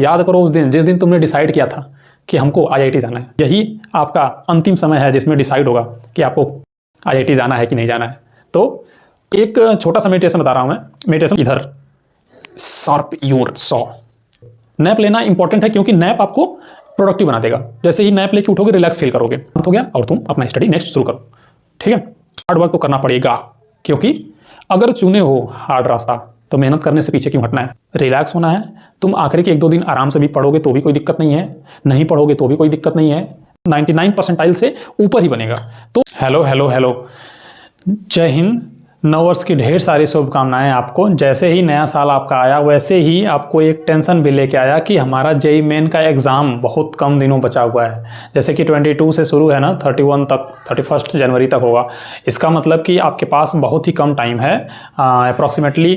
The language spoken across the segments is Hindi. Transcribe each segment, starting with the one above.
याद करो उस दिन जिस दिन तुमने डिसाइड किया था कि हमको आईआईटी जाना है, यही आपका अंतिम समय है जिसमें डिसाइड होगा कि आपको आईआईटी जाना है कि नहीं जाना है। तो एक छोटा सा मेडिटेशन बता रहा हूं मैं। मेडिटेशन इधर शार्प योर सॉ। नैप लेना इंपॉर्टेंट है क्योंकि नैप आपको प्रोडक्टिव बना देगा। जैसे ही नैप लेके उठोगे रिलैक्स फील करोगे, हो गया और तुम अपना स्टडी नेक्स्ट शुरू करो। ठीक है, हार्ड वर्क तो करना पड़ेगा, क्योंकि अगर चुने हो हार्ड रास्ता तो मेहनत करने से पीछे क्यों हटना है। रिलैक्स होना है। तुम आखिरी के 1-2 दिन आराम से भी पढ़ोगे तो भी कोई दिक्कत नहीं है, नहीं पढ़ोगे तो भी कोई दिक्कत नहीं है। 99 परसेंटाइल से ऊपर ही बनेगा। तो हेलो हेलो हेलो, जय हिंद। नववर्ष की ढेर सारी शुभकामनाएं आपको। जैसे ही नया साल आपका आया वैसे ही आपको एक टेंशन भी लेके आया कि हमारा जेईई मेन का एग्ज़ाम बहुत कम दिनों बचा हुआ है। जैसे कि 22 से शुरू है ना, 31 तक, 31 जनवरी तक होगा। इसका मतलब कि आपके पास बहुत ही कम टाइम है, अप्रॉक्सीमेटली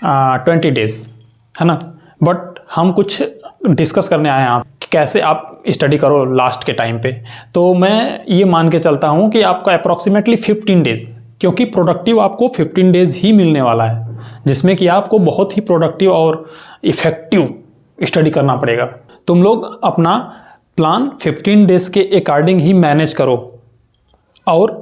20 डेज़, है ना। बट हम कुछ डिस्कस करने आए हैं आप कैसे आप स्टडी करो लास्ट के टाइम पे। तो मैं ये मान के चलता हूँ कि आपका अप्रॉक्सीमेटली 15 डेज़, क्योंकि प्रोडक्टिव आपको 15 डेज़ ही मिलने वाला है, जिसमें कि आपको बहुत ही प्रोडक्टिव और इफ़ेक्टिव स्टडी करना पड़ेगा। तुम लोग अपना प्लान 15 डेज़ के अकॉर्डिंग ही मैनेज करो और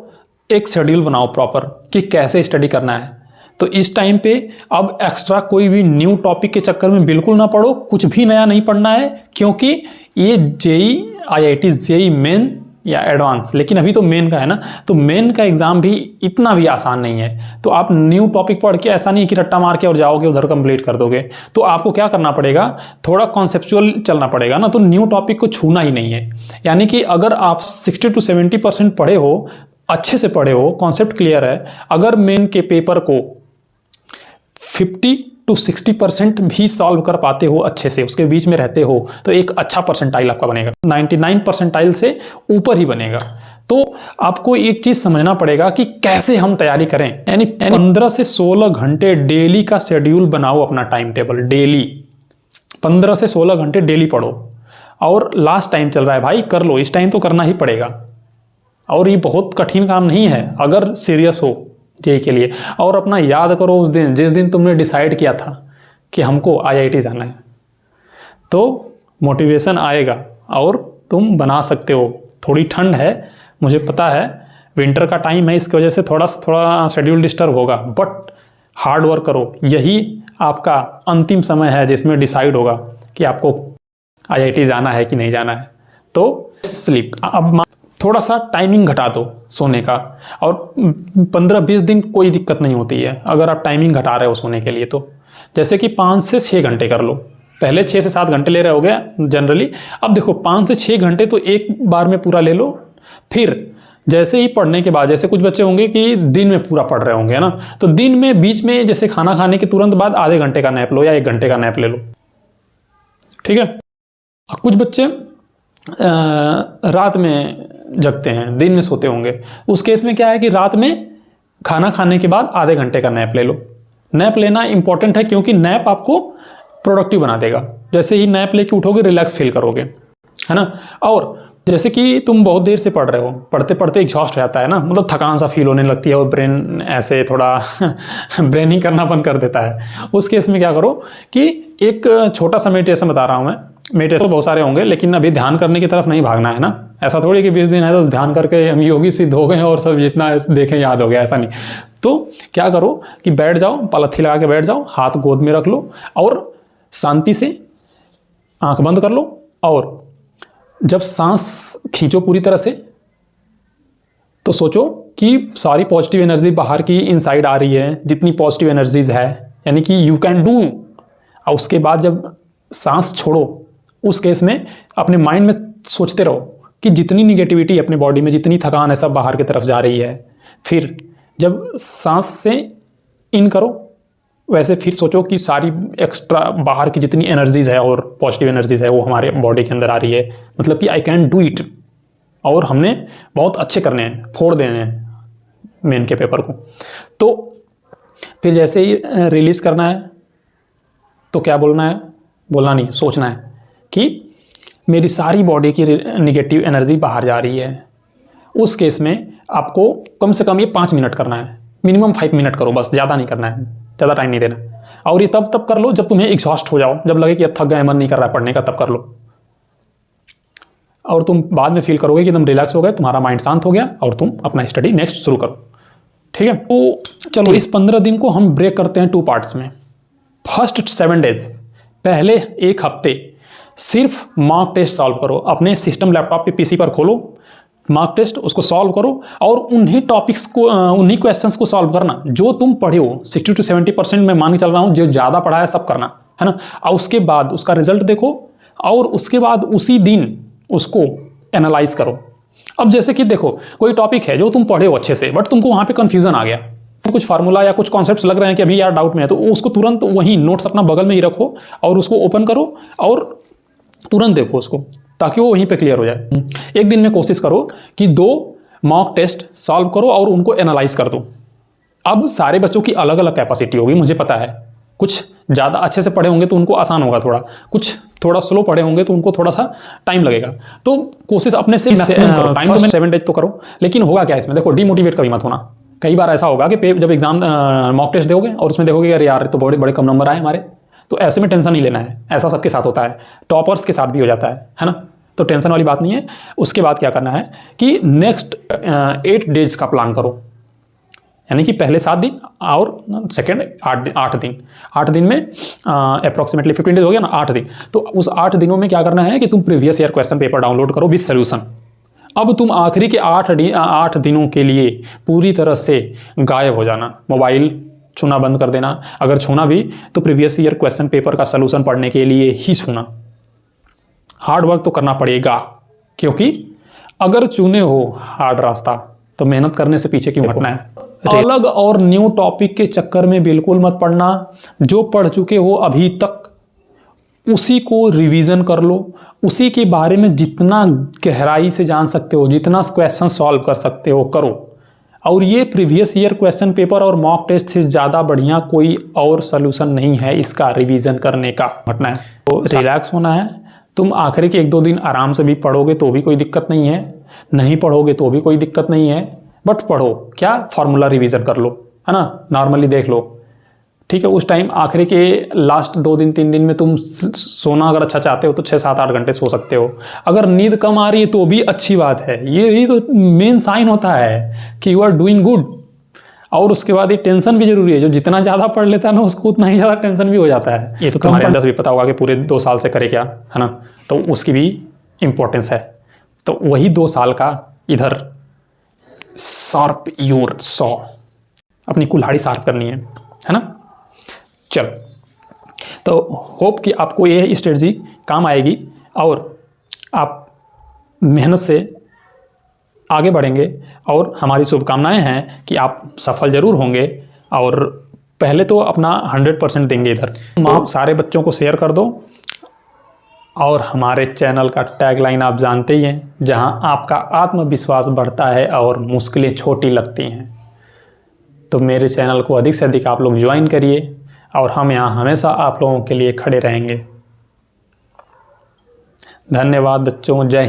एक शेड्यूल बनाओ प्रॉपर कि कैसे स्टडी करना है। तो इस टाइम पे अब एक्स्ट्रा कोई भी न्यू टॉपिक के चक्कर में बिल्कुल ना पढ़ो, कुछ भी नया नहीं पढ़ना है, क्योंकि ये जेईई, आईआईटी जेईई मेन या एडवांस, लेकिन अभी तो मेन का है ना, तो मेन का एग्ज़ाम भी इतना भी आसान नहीं है। तो आप न्यू टॉपिक पढ़ के ऐसा नहीं कि रट्टा मार के और जाओगे उधर कंप्लीट कर दोगे। तो आपको क्या करना पड़ेगा, थोड़ा कॉन्सेप्चुअल चलना पड़ेगा ना। तो न्यू टॉपिक को छूना ही नहीं है। यानी कि अगर आप 60 से 70% पढ़े हो, अच्छे से पढ़े हो, कॉन्सेप्ट क्लियर है, अगर मेन के पेपर को 50 to 60% भी सॉल्व कर पाते हो अच्छे से, उसके बीच में रहते हो, तो एक अच्छा परसेंटाइल आपका बनेगा। 99 परसेंटाइल से ऊपर ही बनेगा। तो आपको एक चीज़ समझना पड़ेगा कि कैसे हम तैयारी करें। यानी 15 से 16 घंटे डेली का शेड्यूल बनाओ, अपना टाइम टेबल डेली 15 से 16 घंटे डेली पढ़ो। और लास्ट टाइम चल रहा है भाई, कर लो, इस टाइम तो करना ही पड़ेगा। और ये बहुत कठिन काम नहीं है अगर सीरियस हो जेईई के लिए। और अपना याद करो उस दिन जिस दिन तुमने डिसाइड किया था कि हमको आईआईटी जाना है, तो मोटिवेशन आएगा और तुम बना सकते हो। थोड़ी ठंड है, मुझे पता है, विंटर का टाइम है, इसकी वजह से थोड़ा शेड्यूल डिस्टर्ब होगा, बट हार्ड वर्क करो। यही आपका अंतिम समय है जिसमें डिसाइड होगा कि आपको आईआईटी जाना है कि नहीं जाना है। तो स्लीप, अब थोड़ा सा टाइमिंग घटा दो सोने का, और 15-20 दिन कोई दिक्कत नहीं होती है अगर आप टाइमिंग घटा रहे हो सोने के लिए। तो जैसे कि 5 से 6 घंटे कर लो। पहले 6 से 7 घंटे ले रहे होगे जनरली, अब देखो 5 से 6 घंटे तो एक बार में पूरा ले लो। फिर जैसे ही पढ़ने के बाद, जैसे कुछ बच्चे होंगे कि दिन में पूरा पढ़ रहे होंगे, है ना, तो दिन में बीच में जैसे खाना खाने के तुरंत बाद आधे घंटे का नैप लो या 1 घंटे का नैप ले लो। ठीक है। कुछ बच्चे रात में जगते हैं, दिन में सोते होंगे, उस केस में क्या है कि रात में खाना खाने के बाद आधे घंटे का नैप ले लो। नैप लेना इंपॉर्टेंट है क्योंकि नैप आपको प्रोडक्टिव बना देगा। जैसे ही नैप लेके उठोगे रिलैक्स फील करोगे, है ना। और जैसे कि तुम बहुत देर से पढ़ रहे हो, पढ़ते पढ़ते एग्जॉस्ट हो जाता है ना, मतलब थकान सा फील होने लगती है और ब्रेन ऐसे थोड़ा ब्रेन ही करना बंद कर देता है। उस केस में क्या करो कि एक छोटा सा मेडिटेशन बता रहा हूँ मैं। मेडिटेशन तो बहुत सारे होंगे, लेकिन अभी ध्यान करने की तरफ नहीं भागना है ना। ऐसा थोड़ी कि 20 दिन है तो ध्यान करके हम योगी सिद्ध हो गए और सब जितना देखें याद हो गया, ऐसा नहीं। तो क्या करो कि बैठ जाओ, पलथी लगा के बैठ जाओ, हाथ गोद में रख लो और शांति से आंख बंद कर लो। और जब सांस खींचो पूरी तरह से, तो सोचो कि सारी पॉजिटिव एनर्जी बाहर की इनसाइड आ रही है, जितनी पॉजिटिव एनर्जीज है, यानी कि यू कैन डू। और उसके बाद जब सांस छोड़ो, उस केस में अपने माइंड में सोचते रहो कि जितनी निगेटिविटी अपने बॉडी में, जितनी थकान है, सब बाहर की तरफ जा रही है। फिर जब सांस से इन करो, वैसे फिर सोचो कि सारी एक्स्ट्रा बाहर की जितनी एनर्जीज है और पॉजिटिव एनर्जीज है वो हमारे बॉडी के अंदर आ रही है। मतलब कि आई कैन डू इट, और हमने बहुत अच्छे करने हैं, फोड़ देने हैं मेन के पेपर को। तो फिर जैसे ही रिलीज़ करना है तो क्या बोलना है, बोलना नहीं, सोचना है कि मेरी सारी बॉडी की निगेटिव एनर्जी बाहर जा रही है। उस केस में आपको कम से कम ये 5 मिनट करना है, मिनिमम 5 मिनट करो बस, ज़्यादा नहीं करना है, ज़्यादा टाइम नहीं देना। और ये तब कर लो जब तुम्हें एग्जॉस्ट हो जाओ, जब लगे कि अब थक गए, मन नहीं कर रहा है पढ़ने का, तब कर लो। और तुम बाद में फील करोगे कि तुम रिलैक्स हो गए, तुम्हारा माइंड शांत हो गया और तुम अपना स्टडी नेक्स्ट शुरू करो। ठीक है, तो चलो इस 15 दिन को हम ब्रेक करते हैं 2 पार्ट्स में। फर्स्ट 7 डेज, पहले एक हफ्ते सिर्फ मार्क टेस्ट सॉल्व करो। अपने सिस्टम लैपटॉप पे पीसी पर खोलो मार्क टेस्ट, उसको सॉल्व करो और उन्हीं टॉपिक्स को, उन्हीं क्वेश्चंस को सॉल्व करना जो तुम पढ़े हो। 60 to 70% मैं मान के चल रहा हूँ, जो ज़्यादा पढ़ा है सब करना है ना। और उसके बाद उसका रिजल्ट देखो और उसके बाद उसी दिन उसको एनालाइज करो। अब जैसे कि देखो, कोई टॉपिक है जो तुम पढ़े हो अच्छे से, बट तुमको वहाँ पे कन्फ्यूजन आ गया, कुछ फार्मूला या कुछ कॉन्सेप्ट्स लग रहे हैं कि अभी यार डाउट में है, तो उसको तुरंत वहीं नोट्स अपना बगल में ही रखो और उसको ओपन करो और तुरंत देखो उसको, ताकि वो वहीं पे क्लियर हो जाए। एक दिन में कोशिश करो कि 2 मॉक टेस्ट सॉल्व करो और उनको एनालाइज कर दो। अब सारे बच्चों की अलग अलग कैपेसिटी होगी, मुझे पता है। कुछ ज़्यादा अच्छे से पढ़े होंगे तो उनको आसान होगा थोड़ा, कुछ थोड़ा स्लो पढ़े होंगे तो उनको थोड़ा सा टाइम लगेगा। तो कोशिश अपने से मैक्सिमम करो। टाइम तो 7 डेज तो करो, लेकिन होगा क्या इसमें, देखो डिमोटिवेट कभी मत होना। कई बार ऐसा होगा कि जब एग्जाम मॉक टेस्ट दोगे और उसमें देखोगे अरे यार तो बड़े कम नंबर आए हमारे, तो ऐसे में टेंशन नहीं लेना है। ऐसा सबके साथ होता है, टॉपर्स के साथ भी हो जाता है ना, तो टेंशन वाली बात नहीं है। उसके बाद क्या करना है कि नेक्स्ट 8 डेज का प्लान करो, यानी कि पहले 7 दिन और सेकेंड 8 दिन। 8 दिन में अप्रॉक्सीमेटली 15 डेज हो गया ना, 8 दिन। तो उस 8 दिनों में क्या करना है कि तुम previous year question paper download करो विद सोल्यूशन। अब तुम आखिरी के 8 दिनों के लिए पूरी तरह से गायब हो जाना, मोबाइल छूना बंद कर देना। अगर छूना भी तो प्रीवियस ईयर क्वेश्चन पेपर का सोल्यूशन पढ़ने के लिए ही छूना। हार्ड वर्क तो करना पड़ेगा, क्योंकि अगर चुने हो हार्ड रास्ता तो मेहनत करने से पीछे क्यों हटना है। अलग और न्यू टॉपिक के चक्कर में बिल्कुल मत पढ़ना। जो पढ़ चुके हो अभी तक उसी को रिवीजन कर लो, उसी के बारे में जितना गहराई से जान सकते हो, जितना क्वेश्चन सॉल्व कर सकते हो करो। और ये प्रीवियस ईयर क्वेश्चन पेपर और मॉक टेस्ट से ज़्यादा बढ़िया कोई और सॉल्यूशन नहीं है इसका रिवीजन करने का। हटना है तो रिलैक्स होना है। तुम आखिरी के 1-2 दिन आराम से भी पढ़ोगे तो भी कोई दिक्कत नहीं है, नहीं पढ़ोगे तो भी कोई दिक्कत नहीं है, बट पढ़ो क्या, फार्मूला रिवीजन कर लो, है ना, नॉर्मली देख लो। ठीक है, उस टाइम आखिरी के लास्ट 2 दिन 3 दिन में तुम सोना अगर अच्छा चाहते हो तो 6-7-8 घंटे सो सकते हो। अगर नींद कम आ रही है तो भी अच्छी बात है, यही तो मेन साइन होता है कि यू आर डूइंग गुड। और उसके बाद ये टेंशन भी जरूरी है, जो जितना ज़्यादा पढ़ लेता है ना उसको उतना ही ज़्यादा टेंशन भी हो जाता है। ये तो तुम्हारे अंदर भी पता होगा कि पूरे 2 साल से करे क्या, है ना, तो उसकी भी इम्पोर्टेंस है। तो वही 2 साल का इधर शार्प योर सॉ, अपनी कुल्हाड़ी शार्प करनी है ना। चलो, तो होप कि आपको ये स्ट्रेटजी काम आएगी और आप मेहनत से आगे बढ़ेंगे। और हमारी शुभकामनाएं हैं कि आप सफल ज़रूर होंगे। और पहले तो अपना 100% देंगे इधर। आप सारे बच्चों को शेयर कर दो। और हमारे चैनल का टैगलाइन आप जानते ही हैं, जहां आपका आत्मविश्वास बढ़ता है और मुश्किलें छोटी लगती हैं। तो मेरे चैनल को अधिक से अधिक आप लोग ज्वाइन करिए और हम यहाँ हमेशा आप लोगों के लिए खड़े रहेंगे। धन्यवाद बच्चों, जय हिंद।